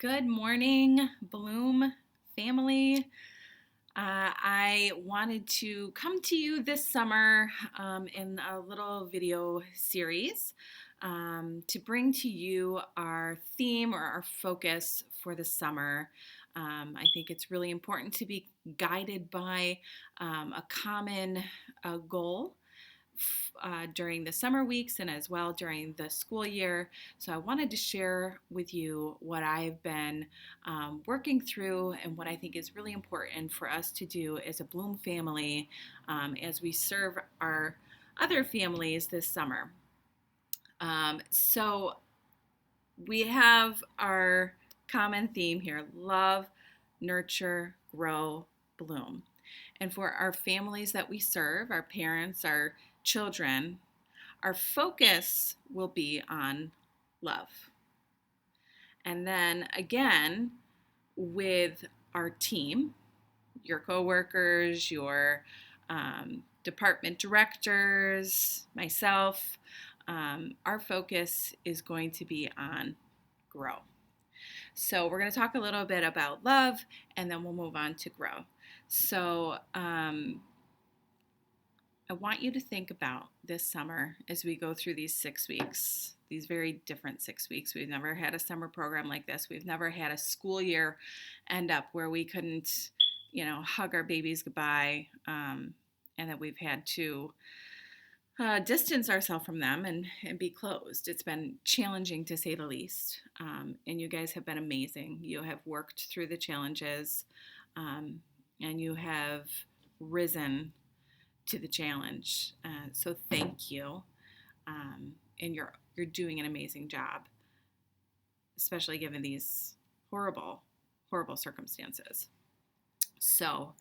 Good morning, Bloom family. I wanted to come to you this summer in a little video series to bring to you our theme or our focus for the summer. I think it's really important to be guided by a common goal during the summer weeks and as well during the school year. So I wanted to share with you what I've been working through and what I think is really important for us to do as a Bloom family as we serve our other families this summer. So we have our common theme here: love, nurture, grow, bloom. And for our families that we serve, our parents, our children, our focus will be on love. And then again, with our team, your coworkers, your department directors, myself, our focus is going to be on grow. So we're going to talk a little bit about love, and then we'll move on to grow. So I want you to think about this summer as we go through these 6 weeks, these very different 6 weeks. We've never had a summer program like this. We've never had a school year end up where we couldn't, hug our babies goodbye, and that we've had to distance ourselves from them and be closed. It's been challenging to say the least. And you guys have been amazing. You have worked through the challenges, and you have risen to the challenge. So thank you. And you're doing an amazing job, especially given these horrible, horrible circumstances. So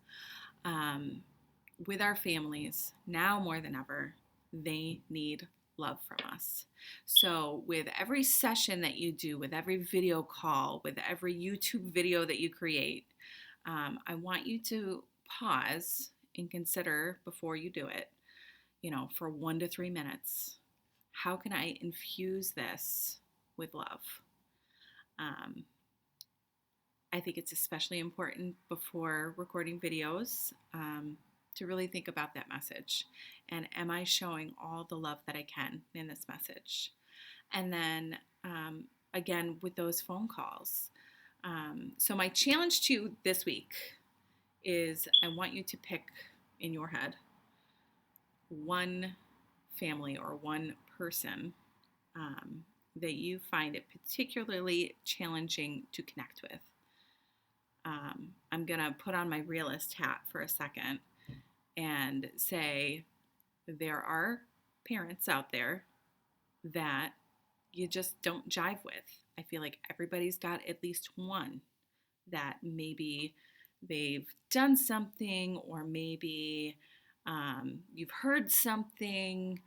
with our families, now more than ever, they need love from us. So with every session that you do, with every video call, with every YouTube video that you create, I want you to pause and consider before you do it, for 1 to 3 minutes, how can I infuse this with love? I think it's especially important before recording videos to really think about that message. And am I showing all the love that I can in this message? And then again, with those phone calls. So my challenge to you this week is I want you to pick in your head one family or one person that you find it particularly challenging to connect with. I'm going to put on my realist hat for a second and say there are parents out there that you just don't jive with. I feel like everybody's got at least one that maybe they've done something, or maybe you've heard something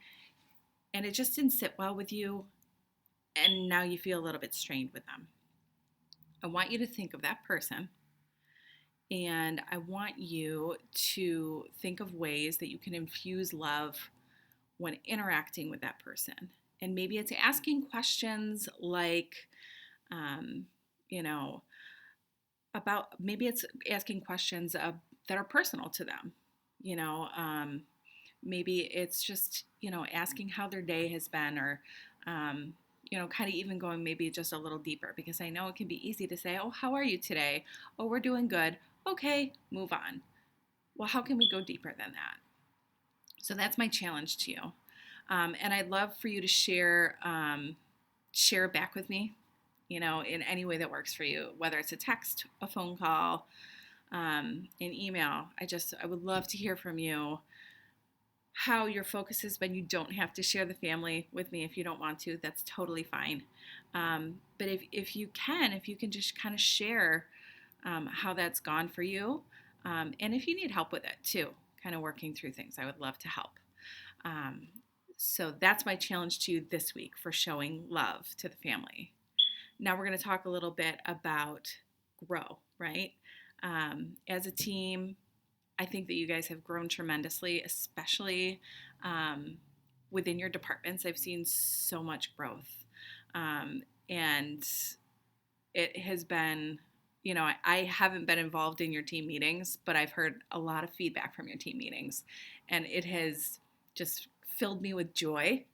and it just didn't sit well with you, and now you feel a little bit strained with them. I want you to think of that person, and I want you to think of ways that you can infuse love when interacting with that person. And maybe it's asking questions like, maybe it's asking questions that are personal to them. Maybe it's just, asking how their day has been, or, kind of even going maybe just a little deeper, because I know it can be easy to say, oh, how are you today? Oh, we're doing good. Okay, move on. Well, how can we go deeper than that? So that's my challenge to you. And I'd love for you to share back with me, in any way that works for you, whether it's a text, a phone call, an email. I would love to hear from you how your focus has been. You don't have to share the family with me if you don't want to. That's totally fine. But if you can just kind of share how that's gone for you, and if you need help with it too, kind of working through things, I would love to help. So that's my challenge to you this week for showing love to the family. Now we're going to talk a little bit about grow, right? As a team, I think that you guys have grown tremendously, especially within your departments. I've seen so much growth. And it has been, I haven't been involved in your team meetings, but I've heard a lot of feedback from your team meetings, and it has just filled me with joy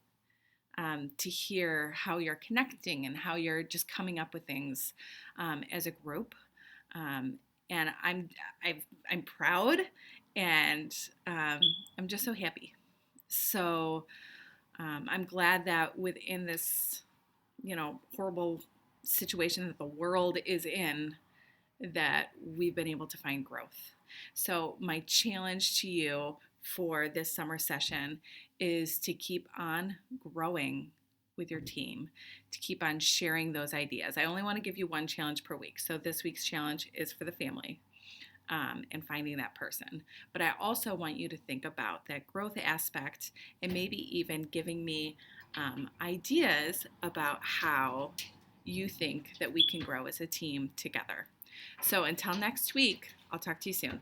to hear how you're connecting and how you're just coming up with things as a group. Um, and I'm proud, and I'm just so happy. So I'm glad that within this, horrible situation that the world is in, that we've been able to find growth. So my challenge to you for this summer session is to keep on growing with your team, to keep on sharing those ideas. I only want to give you one challenge per week. So this week's challenge is for the family. And finding that person. But I also want you to think about that growth aspect and maybe even giving me ideas about how you think that we can grow as a team together. So until next week, I'll talk to you soon.